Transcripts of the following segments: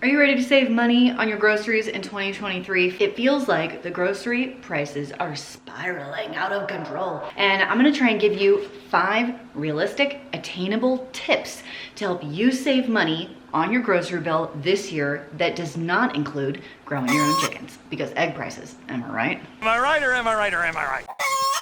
Are you ready to save money on your groceries in 2023? It feels like the grocery prices are spiraling out of control. And I'm gonna try and give you 5 realistic, attainable tips to help you save money on your grocery bill this year that does not include growing your own chickens. Because egg prices, am I right? Am I right or am I right or am I right?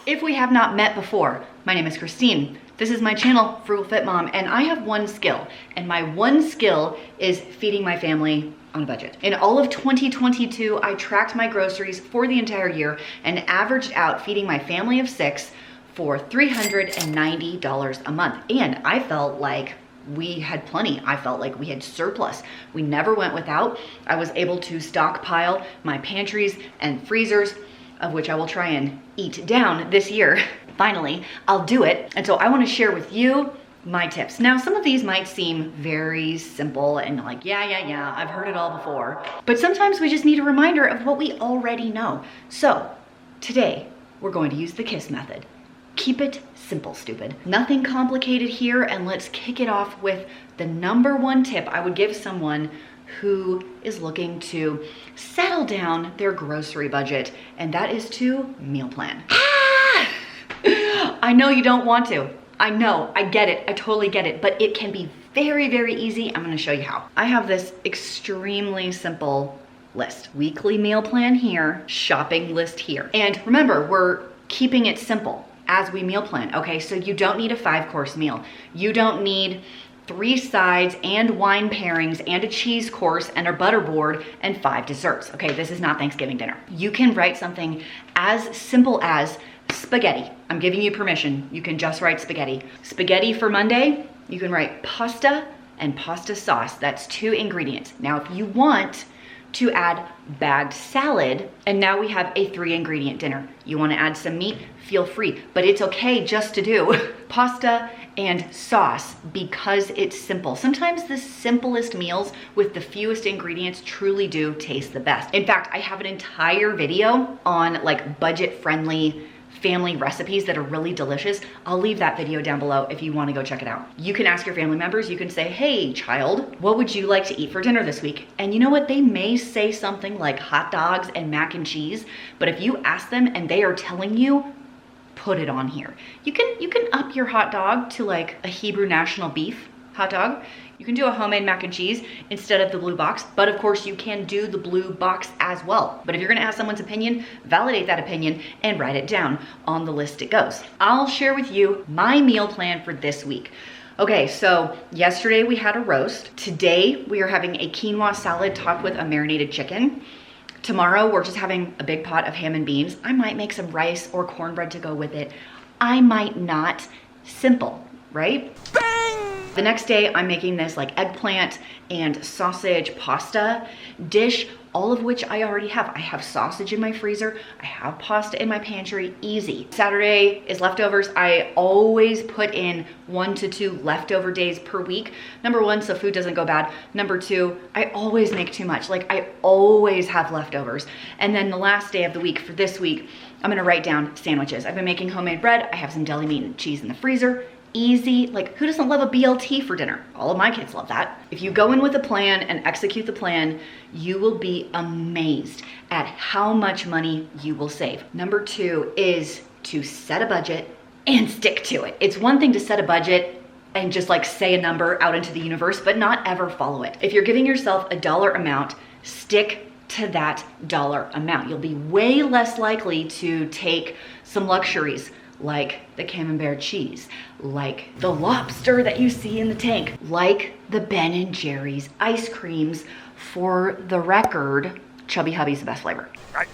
If we have not met before, my name is Christine. This is my channel, Frugal Fit Mom, and I have one skill, and my one skill is feeding my family on a budget. In all of 2022, I tracked my groceries for the entire year and averaged out feeding my family of 6 for $390 a month. And I felt like we had plenty. I felt like we had surplus. We never went without. I was able to stockpile my pantries and freezers, of which I will try and eat down this year. Finally, I'll do it. And so I want to share with you my tips. Now, some of these might seem very simple and like, yeah, I've heard it all before. But sometimes we just need a reminder of what we already know. So today, we're going to use the KISS method. Keep it simple, stupid. Nothing complicated here, and let's kick it off with the number one tip I would give someone who is looking to settle down their grocery budget, and that is to meal plan. I know you don't want to. I know, I get it, I totally get it, but it can be very, very easy. I'm gonna show you how. I have this extremely simple list. Weekly meal plan here, shopping list here. And remember, we're keeping it simple as we meal plan, okay? So you don't need a 5-course meal. You don't need 3 sides and wine pairings and a cheese course and a butter board and 5 desserts. Okay, this is not Thanksgiving dinner. You can write something as simple as spaghetti. I'm giving you permission. You can just write spaghetti. Spaghetti for Monday, you can write pasta and pasta sauce. That's 2 ingredients. Now, if you want to add bagged salad, and now we have a 3-ingredient dinner. You wanna add some meat, feel free, but it's okay just to do pasta and sauce because it's simple. Sometimes the simplest meals with the fewest ingredients truly do taste the best. In fact, I have an entire video on like budget-friendly family recipes that are really delicious. I'll leave that video down below if you want to go check it out. You can ask your family members, you can say, hey child, what would you like to eat for dinner this week? And you know what? They may say something like hot dogs and mac and cheese, but if you ask them and they are telling you, put it on here. You can up your hot dog to like a Hebrew national beef hot dog. You can do a homemade mac and cheese instead of the blue box, but of course you can do the blue box as well. But if you're gonna ask someone's opinion, validate that opinion and write it down. On the list it goes. I'll share with you my meal plan for this week. Okay, so yesterday we had a roast. Today we are having a quinoa salad topped with a marinated chicken. Tomorrow we're just having a big pot of ham and beans. I might make some rice or cornbread to go with it. I might not. Simple, right? Bang! The next day I'm making this like eggplant and sausage pasta dish, all of which I already have. I have sausage in my freezer. I have pasta in my pantry, easy. Saturday is leftovers. I always put in 1 to 2 leftover days per week. Number 1, so food doesn't go bad. Number 2, I always make too much. Like I always have leftovers. And then the last day of the week for this week, I'm gonna write down sandwiches. I've been making homemade bread. I have some deli meat and cheese in the freezer. Easy, like who doesn't love a BLT for dinner? All of my kids love that. If you go in with a plan and execute the plan, you will be amazed at how much money you will save. Number 2 is to set a budget and stick to it. It's one thing to set a budget and just like say a number out into the universe, but not ever follow it. If you're giving yourself a dollar amount, stick to that dollar amount. You'll be way less likely to take some luxuries like the camembert cheese, like the lobster that you see in the tank, like the Ben & Jerry's ice creams. For the record, Chubby Hubby's the best flavor. Right.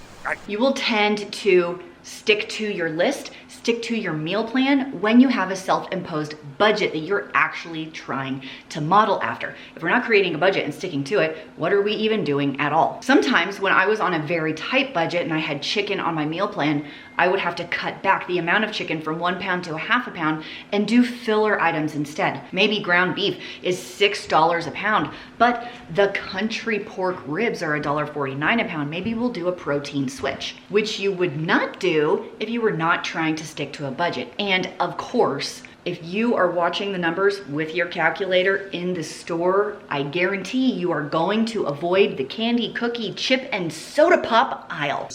You will tend to stick to your list, stick to your meal plan when you have a self-imposed budget that you're actually trying to model after. If we're not creating a budget and sticking to it, what are we even doing at all? Sometimes when I was on a very tight budget and I had chicken on my meal plan, I would have to cut back the amount of chicken from 1 pound to a half a pound and do filler items instead. Maybe ground beef is $6 a pound, but the country pork ribs are $1.49 a pound. Maybe we'll do a protein switch, which you would not do if you were not trying to stick to a budget. And of course, If you are watching the numbers with your calculator in the store, I guarantee you are going to avoid the candy, cookie, chip, and soda pop aisle.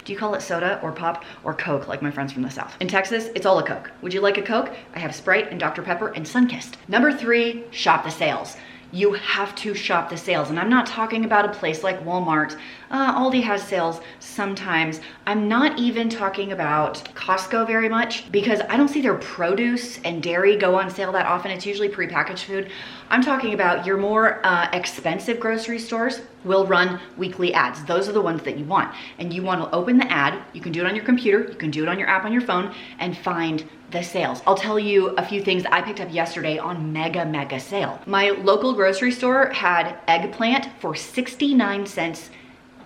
Do you call it soda or pop or Coke like my friends from the South? In Texas, it's all a Coke. Would you like a Coke? I have Sprite and Dr. Pepper and Sunkist. Number 3, shop the sales. You have to shop the sales. And I'm not talking about a place like Walmart. Aldi has sales sometimes. I'm not even talking about Costco very much because I don't see their produce and dairy go on sale that often. It's usually prepackaged food. I'm talking about your more expensive grocery stores will run weekly ads. Those are the ones that you want. And you want to open the ad. You can do it on your computer. You can do it on your app on your phone and find the sales. I'll tell you a few things I picked up yesterday on mega sale. My local grocery store had eggplant for 69 cents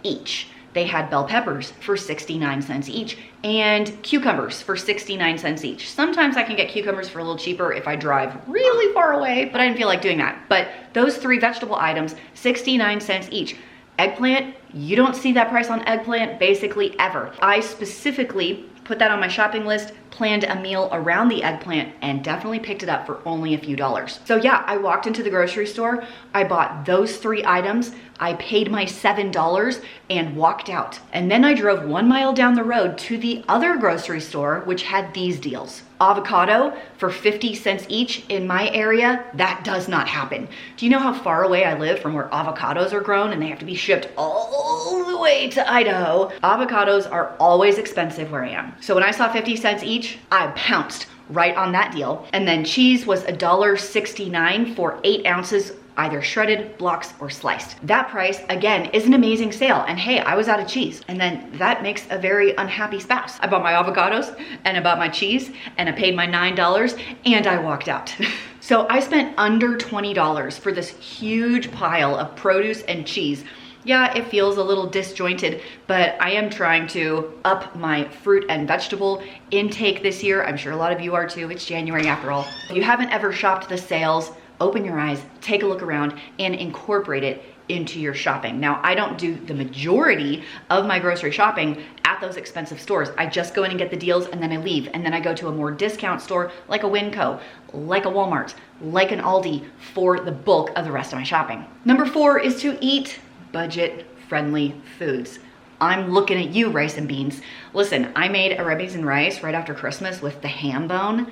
each. They had bell peppers for 69 cents each and cucumbers for 69 cents each. Sometimes I can get cucumbers for a little cheaper if I drive really far away, but I didn't feel like doing that. But those 3 vegetable items, 69 cents each. Eggplant, you don't see that price on eggplant basically ever. I specifically put that on my shopping list, planned a meal around the eggplant, and definitely picked it up for only a few dollars. So yeah, I walked into the grocery store, I bought those 3 items, I paid my $7 and walked out. And then I drove 1 mile down the road to the other grocery store, which had these deals. Avocado for 50 cents each in my area, that does not happen. Do you know how far away I live from where avocados are grown and they have to be shipped all the way to Idaho? Avocados are always expensive where I am. So when I saw 50 cents each, I pounced right on that deal. And then cheese was $1.69 for 8 ounces, either shredded, blocks, or sliced. That price, again, is an amazing sale. And hey, I was out of cheese. And then that makes a very unhappy spouse. I bought my avocados and I bought my cheese and I paid my $9 and I walked out. So I spent under $20 for this huge pile of produce and cheese. Yeah, it feels a little disjointed, but I am trying to up my fruit and vegetable intake this year. I'm sure a lot of you are too. It's January after all. If you haven't ever shopped the sales, open your eyes, take a look around, and incorporate it into your shopping. Now, I don't do the majority of my grocery shopping at those expensive stores. I just go in and get the deals and then I leave. And then I go to a more discount store like a Winco, like a Walmart, like an Aldi for the bulk of the rest of my shopping. Number 4 is to eat budget-friendly foods. I'm looking at you, rice and beans. Listen, I made a red beans and rice right after Christmas with the ham bone.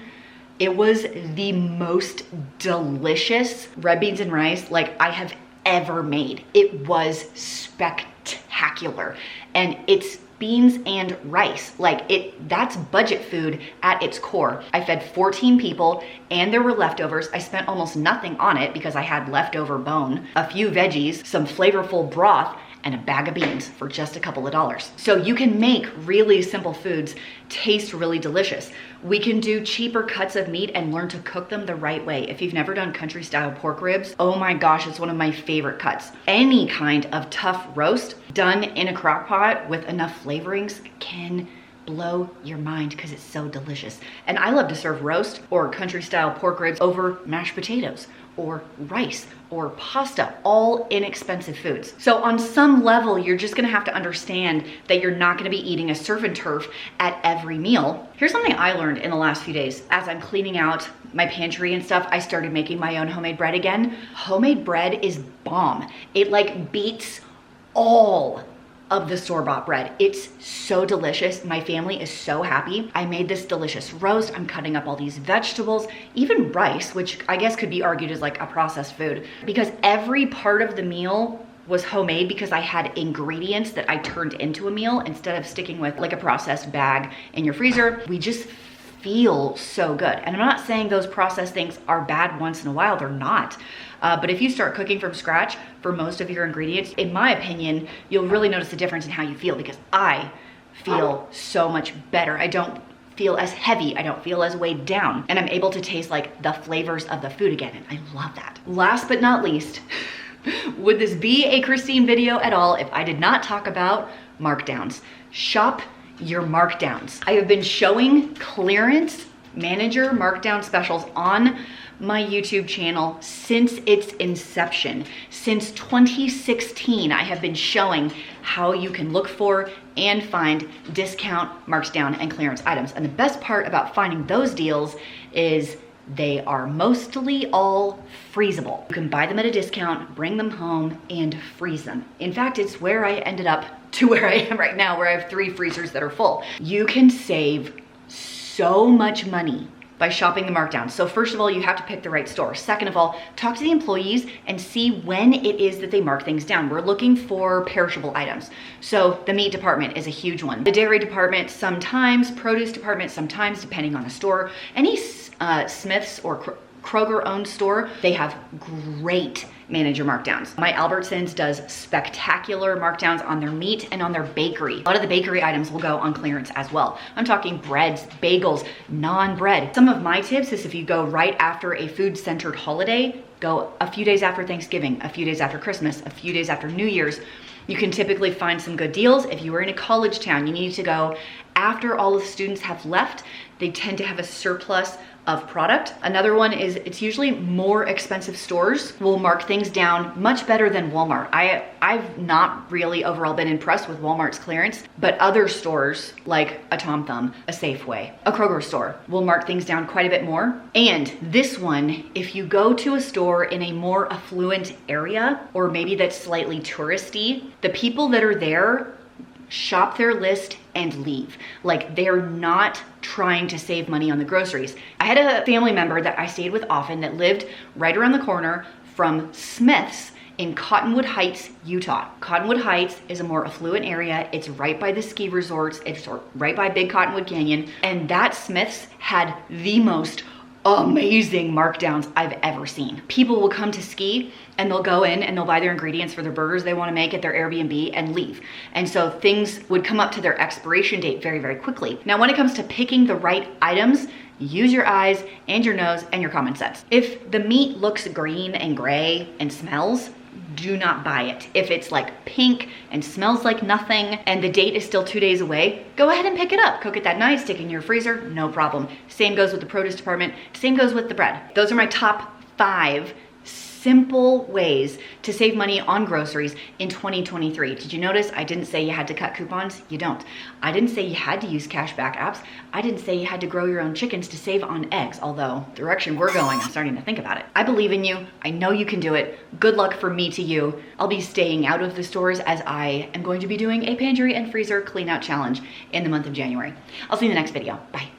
It was the most delicious red beans and rice like I have ever made. It was spectacular. And it's beans and rice. That's budget food at its core. I fed 14 people and there were leftovers. I spent almost nothing on it because I had leftover bone, a few veggies, some flavorful broth, and a bag of beans for just a couple of dollars. So you can make really simple foods taste really delicious. We can do cheaper cuts of meat and learn to cook them the right way. If you've never done country style pork ribs, oh my gosh, it's one of my favorite cuts. Any kind of tough roast done in a crock pot with enough flavorings can blow your mind because it's so delicious. And I love to serve roast or country style pork ribs over mashed potatoes or rice or pasta, all inexpensive foods. So on some level, you're just gonna have to understand that you're not gonna be eating a surf and turf at every meal. Here's something I learned in the last few days. As I'm cleaning out my pantry and stuff, I started making my own homemade bread again. Homemade bread is bomb. It beats all of the store-bought bread. It's so delicious. My family is so happy. I made this delicious roast. I'm cutting up all these vegetables, even rice, which I guess could be argued as like a processed food, because every part of the meal was homemade because I had ingredients that I turned into a meal instead of sticking with like a processed bag in your freezer. We just feel so good. And I'm not saying those processed things are bad once in a while, they're not. But if you start cooking from scratch for most of your ingredients, in my opinion, you'll really notice a difference in how you feel, because I feel so much better. I don't feel as heavy, I don't feel as weighed down, and I'm able to taste like the flavors of the food again, and I love that. Last but not least, would this be a Christine video at all if I did not talk about markdowns? Shop your markdowns. I have been showing clearance manager markdown specials on my YouTube channel since its inception. Since 2016, I have been showing how you can look for and find discount, marked down, and clearance items. And the best part about finding those deals is they are mostly all freezable. You can buy them at a discount, bring them home, and freeze them. In fact, it's where I ended up to where I am right now, where I have 3 freezers that are full. You can save so much money by shopping the markdown. So first of all, you have to pick the right store. Second of all, talk to the employees and see when it is that they mark things down. We're looking for perishable items. So the meat department is a huge one. The dairy department sometimes, produce department sometimes, depending on the store. Any Smith's or Kroger owned store, they have great manager markdowns. My Albertsons does spectacular markdowns on their meat and on their bakery. A lot of the bakery items will go on clearance as well. I'm talking breads, bagels, non-bread. Some of my tips is if you go right after a food-centered holiday, go a few days after Thanksgiving, a few days after Christmas, a few days after New Year's, you can typically find some good deals. If you are in a college town, you need to go after all the students have left. They tend to have a surplus of product. Another one is it's usually more expensive stores will mark things down much better than Walmart. I've not really overall been impressed with Walmart's clearance, but other stores like a Tom Thumb, a Safeway, a Kroger store will mark things down quite a bit more. And this one, if you go to a store in a more affluent area, or maybe that's slightly touristy, the people that are there shop their list and leave. Like, they're not trying to save money on the groceries. I had a family member that I stayed with often that lived right around the corner from Smith's in Cottonwood Heights, Utah. Cottonwood Heights is a more affluent area. It's right by the ski resorts. It's right by Big Cottonwood Canyon. And that Smith's had the most amazing markdowns I've ever seen. People will come to ski and they'll go in and they'll buy their ingredients for their burgers they want to make at their Airbnb and leave. And so things would come up to their expiration date very, very quickly. Now, when it comes to picking the right items, use your eyes and your nose and your common sense. If the meat looks green and gray and smells, do not buy it. If it's like pink and smells like nothing and the date is still 2 days away, go ahead and pick it up. Cook it that night, stick it in your freezer, no problem. Same goes with the produce department, same goes with the bread. Those are my top 5 simple ways to save money on groceries in 2023. Did you notice I didn't say you had to cut coupons? You don't. I didn't say you had to use cashback apps. I didn't say you had to grow your own chickens to save on eggs, although the direction we're going, I'm starting to think about it. I believe in you. I know you can do it. Good luck from me to you. I'll be staying out of the stores as I am going to be doing a pantry and freezer clean out challenge in the month of January. I'll see you in the next video. Bye.